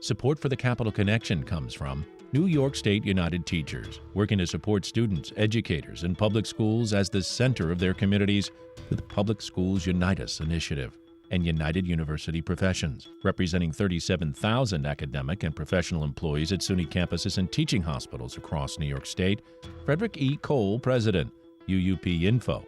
Support for the Capital Connection comes from New York State United Teachers, working to support students, educators, and public schools as the center of their communities with the Public Schools Unite Us initiative. And United University Professions, representing 37,000 academic and professional employees at SUNY campuses and teaching hospitals across New York State. Frederick E. Cole, President, uupinfo.org.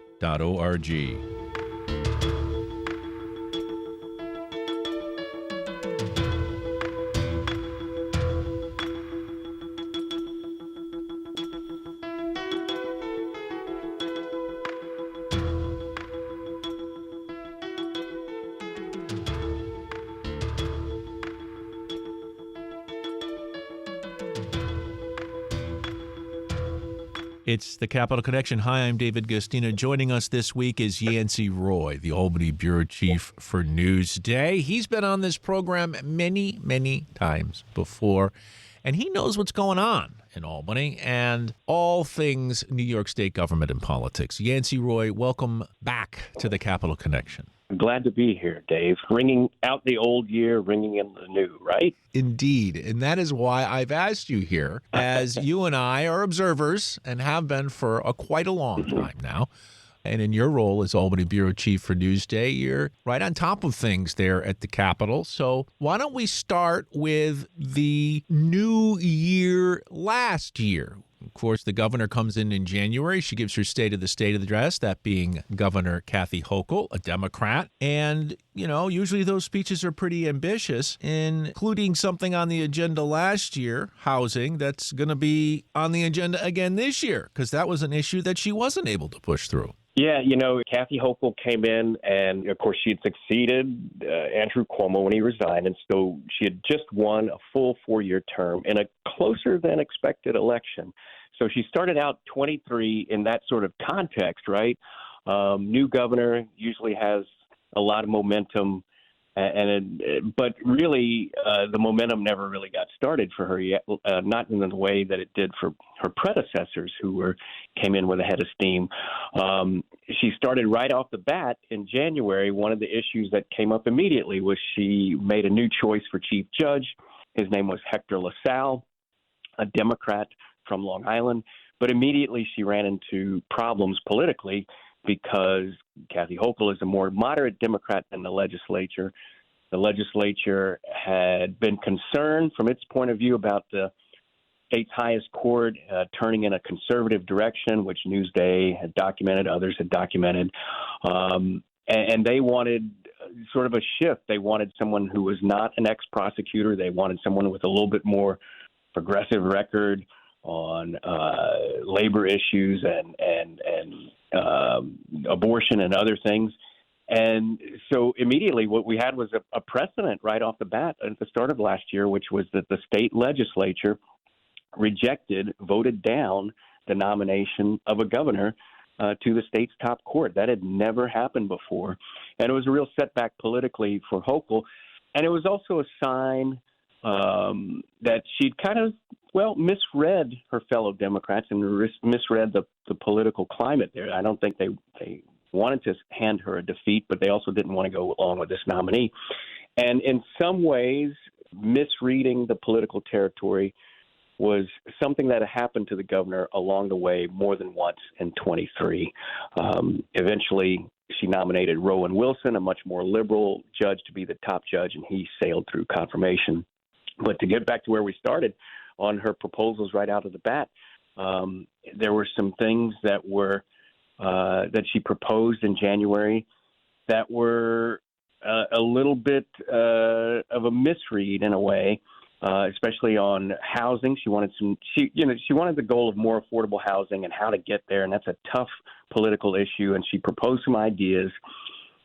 It's the Capital Connection. Hi, I'm David Gustina. Joining us this week is Yancey Roy, the Albany Bureau Chief for Newsday. He's been on this program many, many times before, and he knows what's going on in Albany and all things New York State government and politics. Yancey Roy, welcome back to the Capital Connection. Glad to be here, Dave. Ringing out the old year, ringing in the new, right? Indeed. And that is why I've asked you here, as you and I are observers and have been for quite a long time now. And in your role as Albany Bureau Chief for Newsday, you're right on top of things there at the Capitol. So why don't we start with the new year last year? Of course, the governor comes in January. She gives her State of the State address, that being Governor Kathy Hochul, a Democrat. And, you know, usually those speeches are pretty ambitious, including something on the agenda last year, housing, that's going to be on the agenda again this year, because that was an issue that she wasn't able to push through. Yeah, you know, Kathy Hochul came in, and, of course, she had succeeded Andrew Cuomo when he resigned, and so she had just won a full 4-year term in a closer-than-expected election. So she started out 23 in that sort of context, right? New governor usually has a lot of momentum, but really the momentum never really got started for her yet, not in the way that it did for her predecessors who came in with a head of steam. She started right off the bat in January. One of the issues that came up immediately was she made a new choice for chief judge. His name was Hector LaSalle, a Democrat from Long Island. But immediately she ran into problems politically because Kathy Hochul is a more moderate Democrat than the legislature. The legislature had been concerned from its point of view about the state's highest court turning in a conservative direction, which Newsday had documented, others had documented. And they wanted sort of a shift. They wanted someone who was not an ex-prosecutor. They wanted someone with a little bit more progressive record on labor issues and abortion and other things. And so immediately what we had was a precedent right off the bat at the start of last year, which was that the state legislature voted down the nomination of a governor to the state's top court. That had never happened before. And it was a real setback politically for Hochul. And it was also a sign that she'd kind of, misread her fellow Democrats and misread the political climate there. I don't think they wanted to hand her a defeat, but they also didn't want to go along with this nominee. And in some ways, misreading the political territory was something that happened to the governor along the way more than once in 23. Eventually, she nominated Rowan Wilson, a much more liberal judge, to be the top judge, and he sailed through confirmation. But to get back to where we started on her proposals right out of the bat, there were some things that she proposed in January that were a little bit of a misread in a way, especially on housing. She wanted the goal of more affordable housing and how to get there, and that's a tough political issue. And she proposed some ideas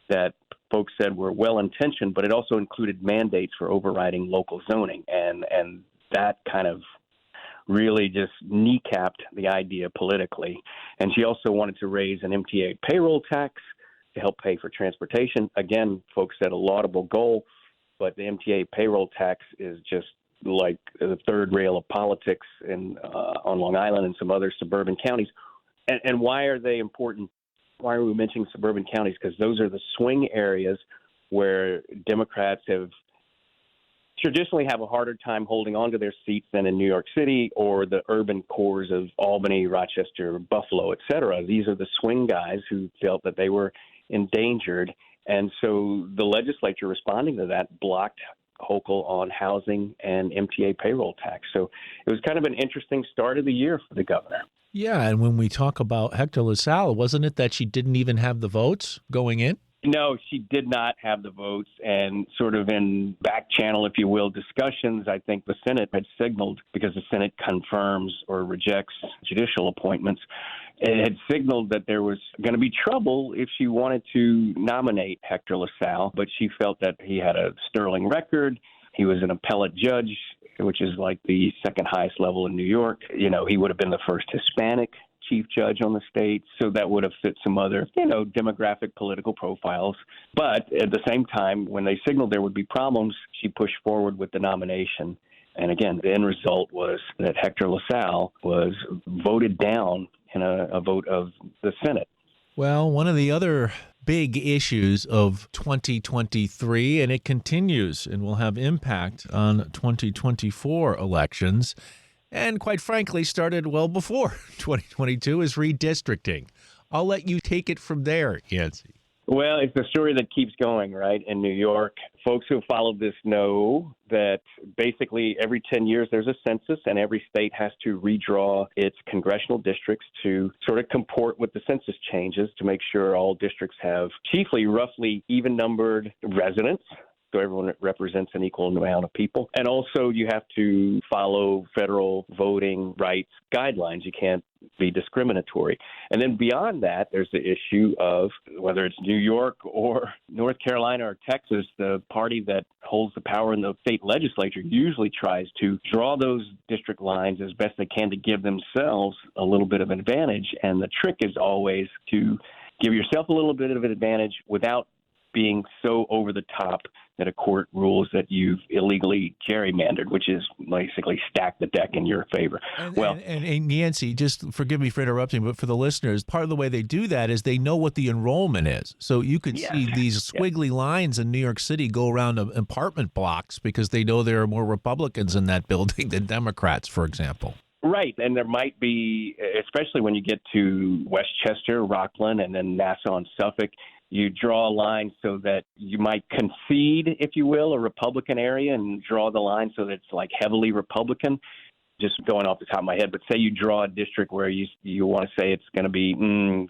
that folks said were well-intentioned, but it also included mandates for overriding local zoning, and that kind of really just kneecapped the idea politically. And she also wanted to raise an MTA payroll tax to help pay for transportation. Again, folks said a laudable goal, but the MTA payroll tax is just like the third rail of politics on Long Island and some other suburban counties. And why are they important? Why are we mentioning suburban counties? Because those are the swing areas where Democrats have traditionally have a harder time holding on to their seats than in New York City or the urban cores of Albany, Rochester, Buffalo, et cetera. These are the swing guys who felt that they were endangered. And so the legislature responding to that blocked Hochul on housing and MTA payroll tax. So it was kind of an interesting start of the year for the governor. Yeah, and when we talk about Hector LaSalle, wasn't it that she didn't even have the votes going in? No, she did not have the votes, and sort of in back channel, if you will, discussions, I think the Senate had signaled, because the Senate confirms or rejects judicial appointments, it had signaled that there was going to be trouble if she wanted to nominate Hector LaSalle, but she felt that he had a sterling record. He was an appellate judge, which is like the second highest level in New York. You know, he would have been the first Hispanic chief judge on the state, so that would have fit some other, demographic political profiles. But at the same time, when they signaled there would be problems, she pushed forward with the nomination. And again, the end result was that Hector LaSalle was voted down in a vote of the Senate. Well, one of the other big issues of 2023, and it continues and will have impact on 2024 elections, and quite frankly, started well before 2022, is redistricting. I'll let you take it from there, Yancey. Well, it's a story that keeps going, right, in New York. Folks who have followed this know that basically every 10 years there's a census, and every state has to redraw its congressional districts to sort of comport with the census changes to make sure all districts have chiefly roughly even-numbered residents, so everyone represents an equal amount of people. And also you have to follow federal voting rights guidelines. You can't be discriminatory. And then beyond that, there's the issue of whether it's New York or North Carolina or Texas, the party that holds the power in the state legislature usually tries to draw those district lines as best they can to give themselves a little bit of an advantage. And the trick is always to give yourself a little bit of an advantage without being so over the top that a court rules that you've illegally gerrymandered, which is basically stack the deck in your favor. And Yancey, just forgive me for interrupting, but for the listeners, part of the way they do that is they know what the enrollment is. So you can see these squiggly lines in New York City go around apartment blocks because they know there are more Republicans in that building than Democrats, for example. Right, and there might be, especially when you get to Westchester, Rockland, and then Nassau and Suffolk, you draw a line so that you might concede, if you will, a Republican area and draw the line so that it's like heavily Republican. Just going off the top of my head, but say you draw a district where you want to say it's going to be 60%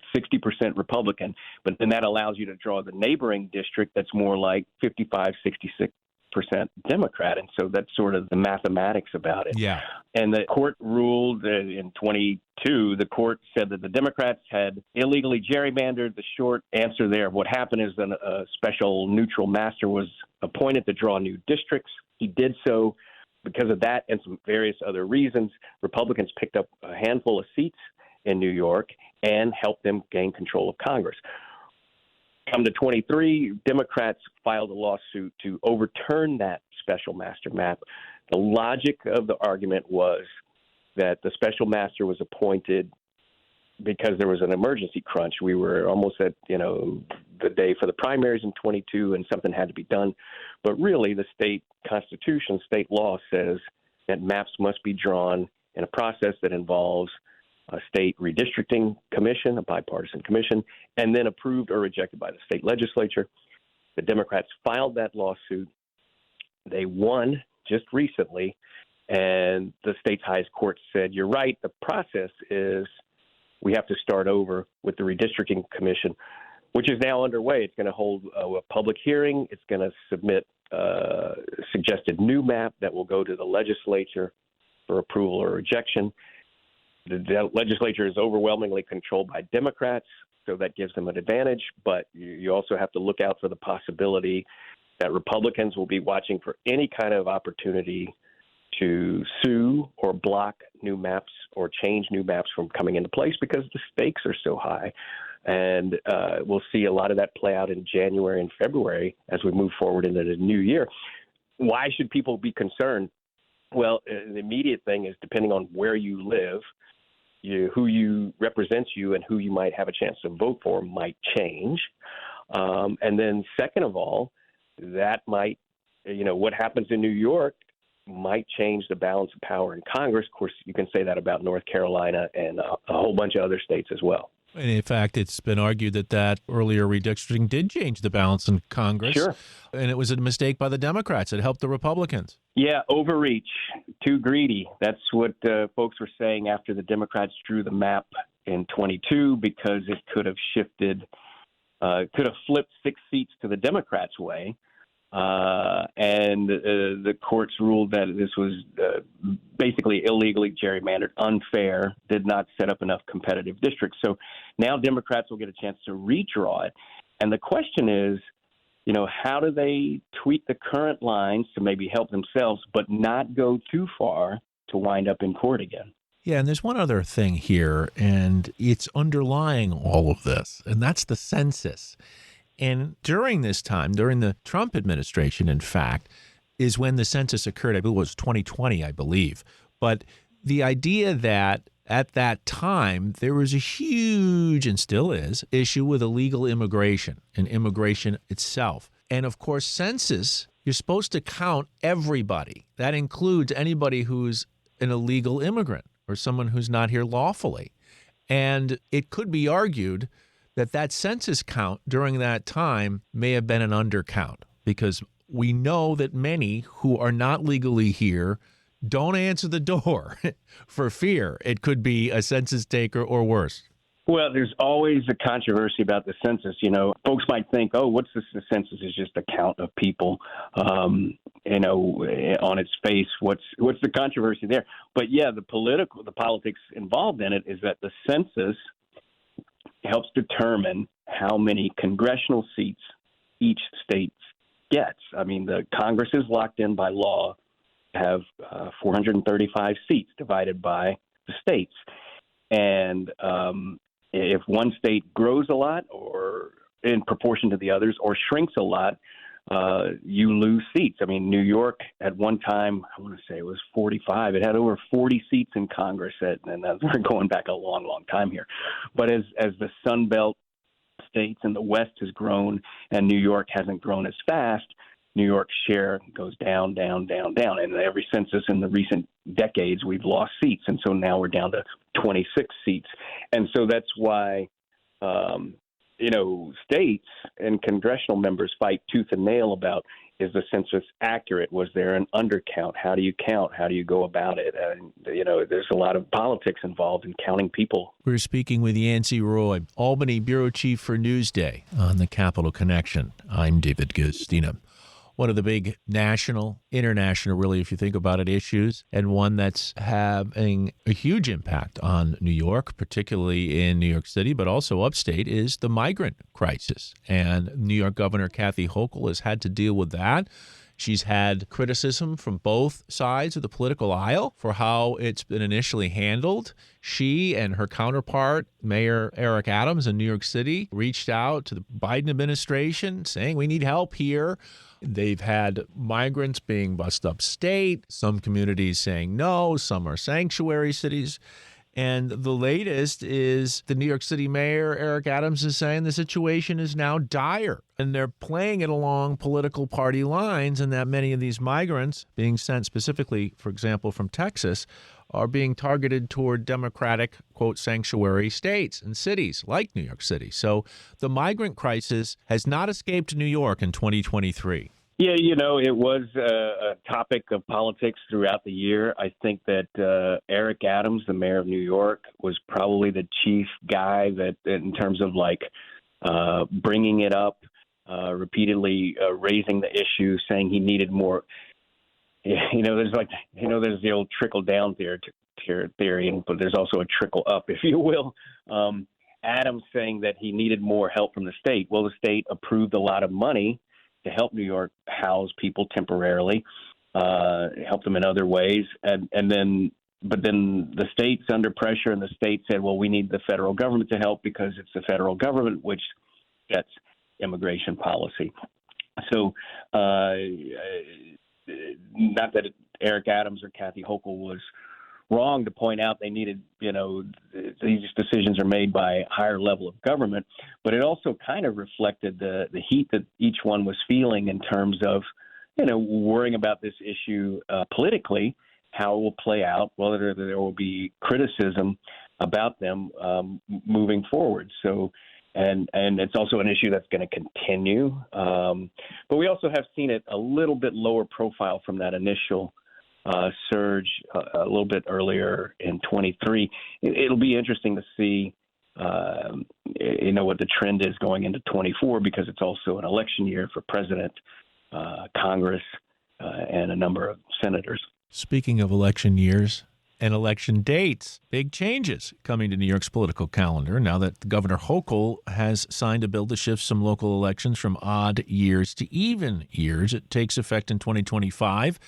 Republican, but then that allows you to draw the neighboring district that's more like 55, 66% Democrat. And so that's sort of the mathematics about it. Yeah. And the court ruled in 22, the court said that the Democrats had illegally gerrymandered. The short answer there, what happened is that a special neutral master was appointed to draw new districts. He did so. Because of that and some various other reasons, Republicans picked up a handful of seats in New York and helped them gain control of Congress. Come to 23, Democrats filed a lawsuit to overturn that special master map. The logic of the argument was that the special master was appointed because there was an emergency crunch. We were almost at, the day for the primaries in 22 and something had to be done. But really the state constitution, state law says that maps must be drawn in a process that involves a state redistricting commission, a bipartisan commission, and then approved or rejected by the state legislature. The Democrats filed that lawsuit. They won just recently, and the state's highest court said, you're right, the process is we have to start over with the redistricting commission, which is now underway. It's going to hold a public hearing. It's going to submit a suggested new map that will go to the legislature for approval or rejection. The legislature is overwhelmingly controlled by Democrats, so that gives them an advantage. But you also have to look out for the possibility that Republicans will be watching for any kind of opportunity to sue or block new maps or change new maps from coming into place because the stakes are so high. And we'll see a lot of that play out in January and February as we move forward into the new year. Why should people be concerned? Well, the immediate thing is depending on where you live, who you represents you and who you might have a chance to vote for might change. And then second of all, that might what happens in New York might change the balance of power in Congress. Of course, you can say that about North Carolina and a whole bunch of other states as well. And in fact, it's been argued that earlier redistricting did change the balance in Congress. Sure. And it was a mistake by the Democrats. It helped the Republicans. Yeah, overreach, too greedy. That's what folks were saying after the Democrats drew the map in 22, because it could have flipped 6 seats to the Democrats' way. And the courts ruled that this was basically illegally gerrymandered, unfair, did not set up enough competitive districts. So now Democrats will get a chance to redraw it. And the question is, how do they tweak the current lines to maybe help themselves, but not go too far to wind up in court again? Yeah, and there's one other thing here, and it's underlying all of this, and that's the census. And during this time, during the Trump administration, in fact, is when the census occurred. I believe it was 2020, I believe. But the idea that at that time, there was a huge, and still is, issue with illegal immigration and immigration itself. And of course, census, you're supposed to count everybody. That includes anybody who's an illegal immigrant or someone who's not here lawfully. And it could be argued that census count during that time may have been an undercount, because we know that many who are not legally here don't answer the door for fear it could be a census taker or worse. Well, there's always a controversy about the census. Folks might think, what's this? The census is just a count of people. On its face, what's the controversy there? But yeah, the politics involved in it is that the census helps determine how many congressional seats each state gets. I mean, the Congress is locked in by law to have 435 seats divided by the states. And if one state grows a lot, or in proportion to the others, or shrinks a lot, you lose seats. I mean, New York at one time, I want to say it was 45. It had over 40 seats in Congress, and we're going back a long, long time here. But as the Sun Belt states and the West has grown, and New York hasn't grown as fast, New York's share goes down, down, down, down. And every census in the recent decades, we've lost seats. And so now we're down to 26 seats. And so that's why states and congressional members fight tooth and nail about, is the census accurate? Was there an undercount? How do you count? How do you go about it? And, there's a lot of politics involved in counting people. We're speaking with Yancey Roy, Albany Bureau Chief for Newsday on the Capitol Connection. I'm David Gustina. One of the big national, international, really, if you think about it, issues, and one that's having a huge impact on New York, particularly in New York City, but also upstate, is the migrant crisis. And New York Governor Kathy Hochul has had to deal with that. She's had criticism from both sides of the political aisle for how it's been initially handled. She and her counterpart, Mayor Eric Adams in New York City, reached out to the Biden administration saying we need help here. They've had migrants being bused upstate, some communities saying no, some are sanctuary cities. And the latest is the New York City Mayor, Eric Adams, is saying the situation is now dire. And they're playing it along political party lines, and that many of these migrants being sent specifically, for example, from Texas, are being targeted toward Democratic, quote, sanctuary states and cities like New York City. So the migrant crisis has not escaped New York in 2023. Yeah, it was a topic of politics throughout the year. I think that Eric Adams, the mayor of New York, was probably the chief guy that, in terms of bringing it up, repeatedly raising the issue, saying he needed more. There's the old trickle down theory, but there's also a trickle up, if you will. Adams saying that he needed more help from the state. Well, the state approved a lot of money to help New York house people temporarily, help them in other ways. But then the state's under pressure, and the state said, well, we need the federal government to help because it's the federal government which sets immigration policy. So not that Eric Adams or Kathy Hochul was wrong to point out they needed, these decisions are made by a higher level of government, but it also kind of reflected the heat that each one was feeling in terms of, worrying about this issue politically, how it will play out, whether there will be criticism about them moving forward. So, and it's also an issue that's going to continue. But we also have seen it a little bit lower profile from that initial surge a little bit earlier in 23. It'll be interesting to see, what the trend is going into 24, because it's also an election year for president, Congress, and a number of senators. Speaking of election years and election dates, big changes coming to New York's political calendar now that Governor Hochul has signed a bill to shift some local elections from odd years to even years. It takes effect in 2025.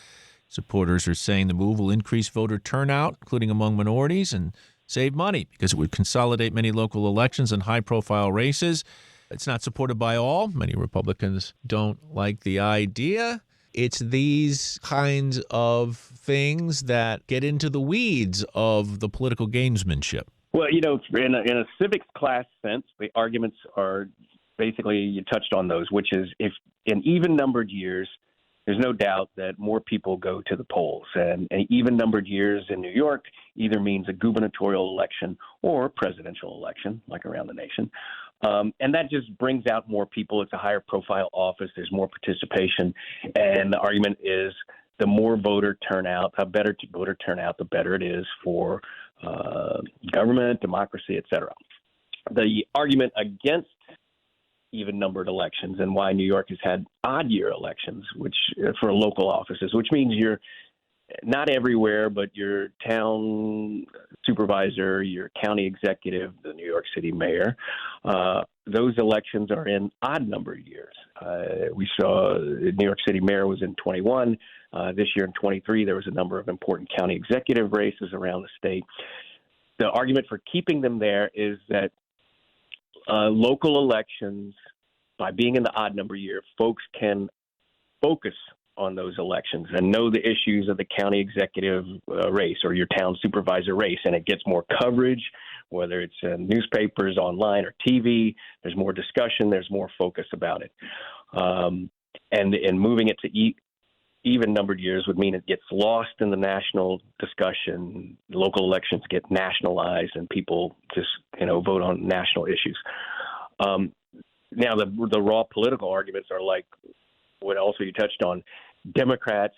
Supporters are saying the move will increase voter turnout, including among minorities, and save money because it would consolidate many local elections and high-profile races. It's not supported by all. Many Republicans don't like the idea. It's these kinds of things that get into the weeds of the political gamesmanship. Well, in a civics class sense, the arguments are basically, you touched on those, which is if in even-numbered years, there's no doubt that more people go to the polls. And even-numbered years in New York either means a gubernatorial election or presidential election, like around the nation. And that just brings out more people. It's a higher profile office. There's more participation. And the argument is the more voter turnout, better voter turnout, the better it is for government, democracy, et cetera. The argument against even-numbered elections and why New York has had odd-year elections, which for local offices, which means you're not everywhere, but your town supervisor, your county executive, the New York City mayor, those elections are in odd-numbered years. We saw the New York City mayor was in 21. This year in 23, there was a number of important county executive races around the state. The argument for keeping them there is that local elections, by being in the odd number year, folks can focus on those elections and know the issues of the county executive race or your town supervisor race, and it gets more coverage, whether it's in newspapers, online, or TV. There's more discussion. There's more focus about it. And moving it to even-numbered years would mean it gets lost in the national discussion. Local elections get nationalized, and people just vote on national issues. Now, the raw political arguments are like what also you touched on. Democrats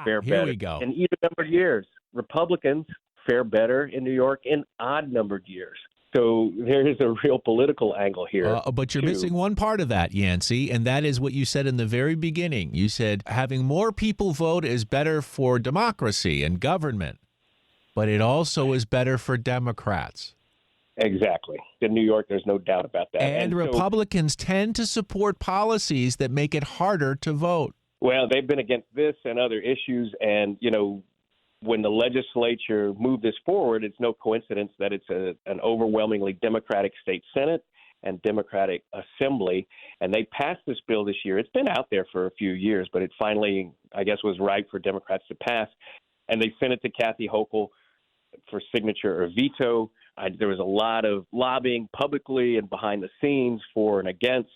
fare better in even-numbered years. Republicans fare better in New York in odd-numbered years. So there is a real political angle here. But you're missing one part of that, Yancey, and that is what you said in the very beginning. You said having more people vote is better for democracy and government, but it also is better for Democrats. Exactly. In New York, there's no doubt about that. And Republicans tend to support policies that make it harder to vote. Well, they've been against this and other issues, and, when the legislature moved this forward, it's no coincidence that it's an overwhelmingly Democratic state Senate and Democratic Assembly, and they passed this bill this year. It's been out there for a few years, but it finally, I guess, was ripe for Democrats to pass, and they sent it to Kathy Hochul for signature or veto. There was a lot of lobbying publicly and behind the scenes for and against,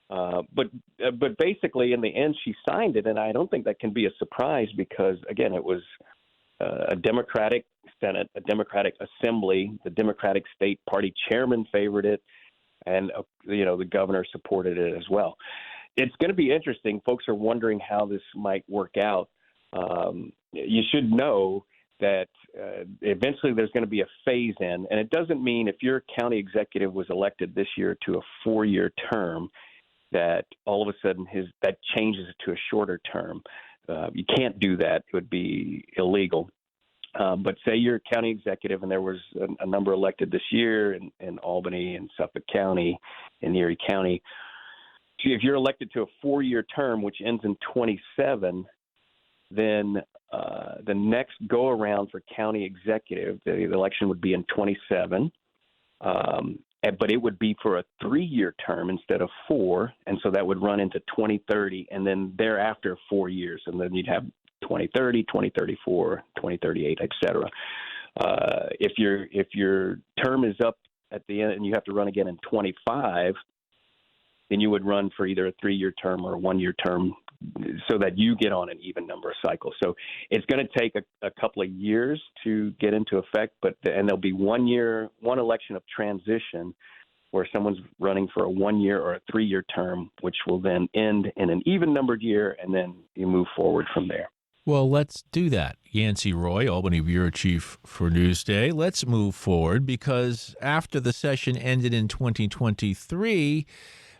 but basically in the end she signed it, and I don't think that can be a surprise because, again, it was a Democratic Senate, a Democratic Assembly. The Democratic State Party chairman favored it, and the governor supported it as well. It's going to be interesting. Folks are wondering how this might work out. You should know that eventually there's going to be a phase in, and it doesn't mean if your county executive was elected this year to a 4-year term that all of a sudden that changes to a shorter term. You can't do that. It would be illegal. But say you're a county executive and there was a number elected this year in Albany and Suffolk County and Erie County. If you're elected to a 4-year term, which ends in 27, then the next go around for county executive, the election would be in 27. But it would be for a 3-year term instead of 4, and so that would run into 2030, and then thereafter 4 years, and then you'd have 2030, 2034, 2038, et cetera. If your term is up at the end and you have to run again in 25, then you would run for either a 3-year term or a 1-year term so that you get on an even number cycle. So it's going to take a couple of years to get into effect, and there'll be one election of transition where someone's running for a 1 year or a 3 year term, which will then end in an even numbered year, and then you move forward from there. Well, let's do that. Yancey Roy, Albany Bureau Chief for Newsday. Let's move forward, because after the session ended in 2023,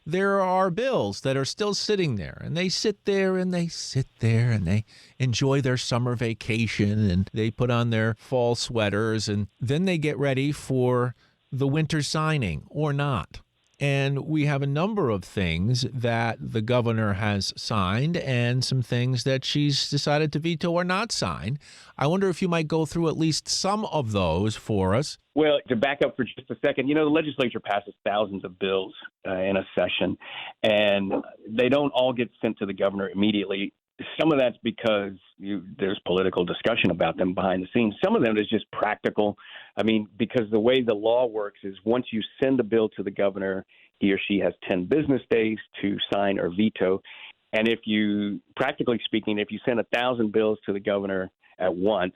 there are bills that are still sitting there, and they sit there and they sit there and they enjoy their summer vacation and they put on their fall sweaters, and then they get ready for the winter signing or not. And we have a number of things that the governor has signed and some things that she's decided to veto or not sign. I wonder if you might go through at least some of those for us. Well, to back up for just a second, the legislature passes thousands of bills in a session, and they don't all get sent to the governor immediately. Some of that's because there's political discussion about them behind the scenes. Some of them is just practical. I mean, because the way the law works is once you send a bill to the governor, he or she has 10 business days to sign or veto. And practically speaking, if you send 1,000 bills to the governor at once,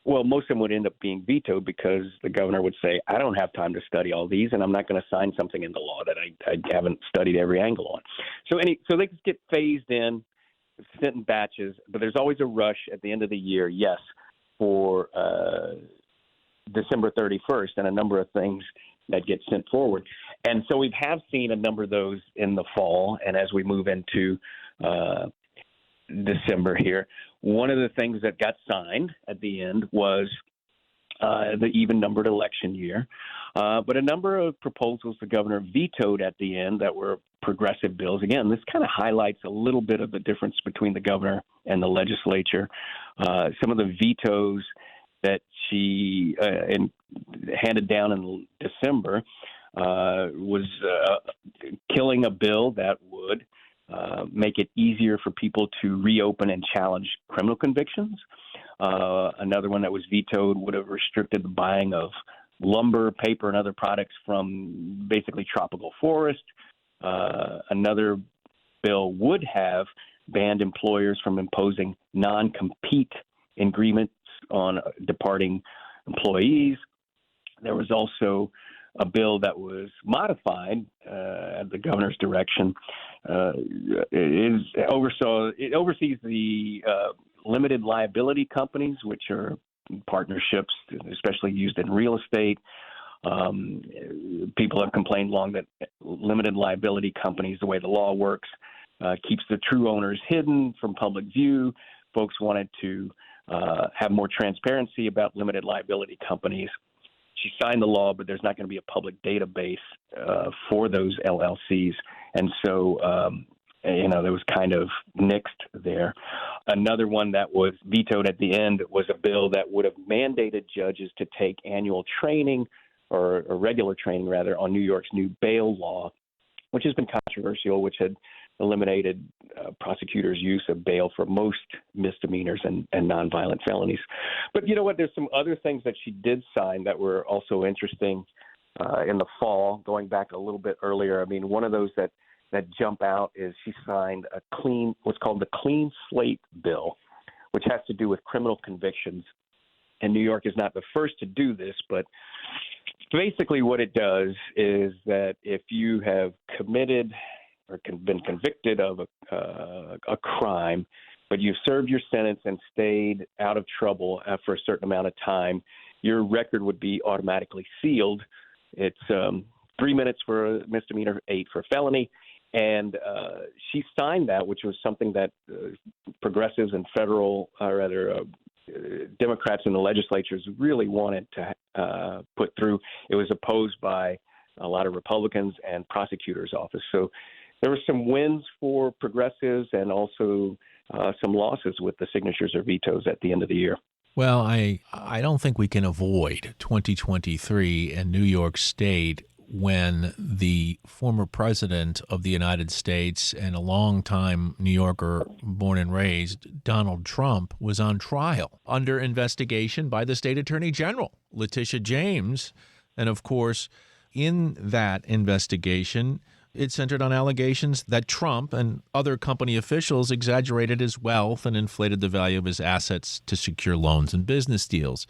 well, most of them would end up being vetoed because the governor would say, I don't have time to study all these, and I'm not going to sign something into law that I haven't studied every angle on. So they just get phased in, sent in batches, but there's always a rush at the end of the year, yes, for December 31st and a number of things that get sent forward. And so we have seen a number of those in the fall, and as we move into December here, one of the things that got signed at the end was the even-numbered election year. But a number of proposals the governor vetoed at the end that were progressive bills. Again, this kind of highlights a little bit of the difference between the governor and the legislature. Some of the vetoes that she handed down in December was killing a bill that would make it easier for people to reopen and challenge criminal convictions. Another one that was vetoed would have restricted the buying of lumber, paper, and other products from basically tropical forest. Another bill would have banned employers from imposing non-compete agreements on departing employees. There was also a bill that was modified at the governor's direction. It oversees the limited liability companies, which are partnerships, especially used in real estate. People have complained long that limited liability companies, the way the law works, keeps the true owners hidden from public view. Folks wanted to have more transparency about limited liability companies. She signed the law, but there's not going to be a public database for those LLCs. And so, there was kind of nixed there. Another one that was vetoed at the end was a bill that would have mandated judges to take annual training or regular training, rather, on New York's new bail law, which has been controversial, which had eliminated prosecutors' use of bail for most misdemeanors and nonviolent felonies. But you know what? There's some other things that she did sign that were also interesting in the fall, going back a little bit earlier. I mean, one of those that jump out is she signed what's called the Clean Slate Bill, which has to do with criminal convictions. And New York is not the first to do this, but basically what it does is that if you have committed or been convicted of a crime, but you've served your sentence and stayed out of trouble for a certain amount of time, your record would be automatically sealed. It's 3 minutes for a misdemeanor, 8 for a felony. And she signed that, which was something that progressives and Democrats in the legislatures really wanted to put through. It was opposed by a lot of Republicans and prosecutors' office. So there were some wins for progressives and also some losses with the signatures or vetoes at the end of the year. Well, I don't think we can avoid 2023 and New York State when the former president of the United States and a longtime New Yorker born and raised, Donald Trump, was on trial under investigation by the state attorney general, Letitia James. And of course, in that investigation, It centered on allegations that Trump and other company officials exaggerated his wealth and inflated the value of his assets to secure loans and business deals.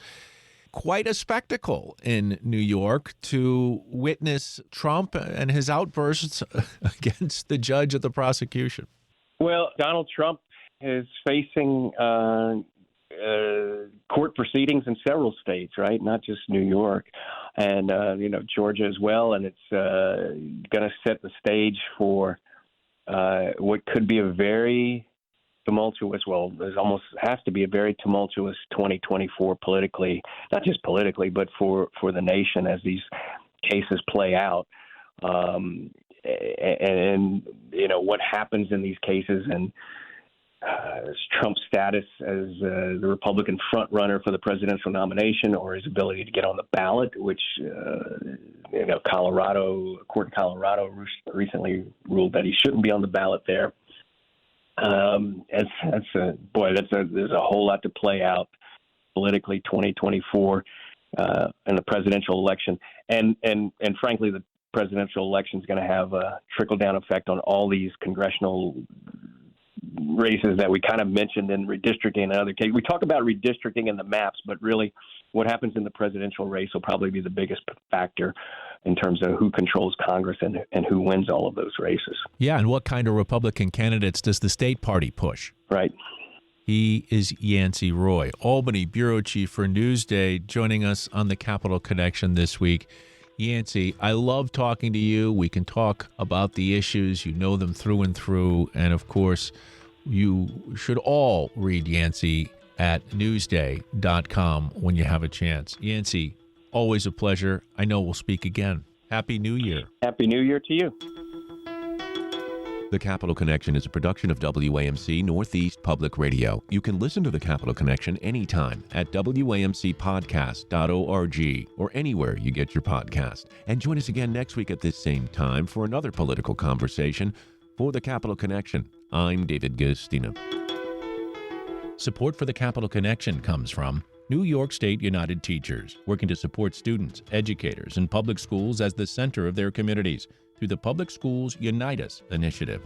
Quite a spectacle in New York to witness Trump and his outbursts against the judge of the prosecution. Well, Donald Trump is facing court proceedings in several states, right? Not just New York, and Georgia as well. And it's going to set the stage for what could be a very tumultuous. Well, there's almost has to be a very tumultuous 2024 politically, not just politically, but for the nation as these cases play out. And what happens in these cases and Trump's status as the Republican frontrunner for the presidential nomination, or his ability to get on the ballot, which Colorado, a court in Colorado recently ruled that he shouldn't be on the ballot there. There's a whole lot to play out politically 2024 in the presidential election, and frankly, the presidential election is going to have a trickle-down effect on all these congressional races that we kind of mentioned in redistricting and other cases. We talk about redistricting in the maps, but really what happens in the presidential race will probably be the biggest factor in terms of who controls Congress and who wins all of those races. Yeah, and what kind of Republican candidates does the state party push? Right. He is Yancey Roy, Albany bureau chief for Newsday, joining us on the Capital Connection this week. Yancey, I love talking to you. We can talk about the issues. You know them through and through. And, of course, you should all read Yancey at newsday.com when you have a chance. Yancey, always a pleasure. I know we'll speak again. Happy New Year. Happy New Year to you. The Capital Connection is a production of WAMC Northeast Public Radio. You can listen to The Capital Connection anytime at WAMCpodcast.org or anywhere you get your podcast. And join us again next week at this same time for another political conversation. For The Capital Connection, I'm David Guistina. Support for The Capital Connection comes from New York State United Teachers, working to support students, educators, and public schools as the center of their communities through the Public Schools Unite Us initiative.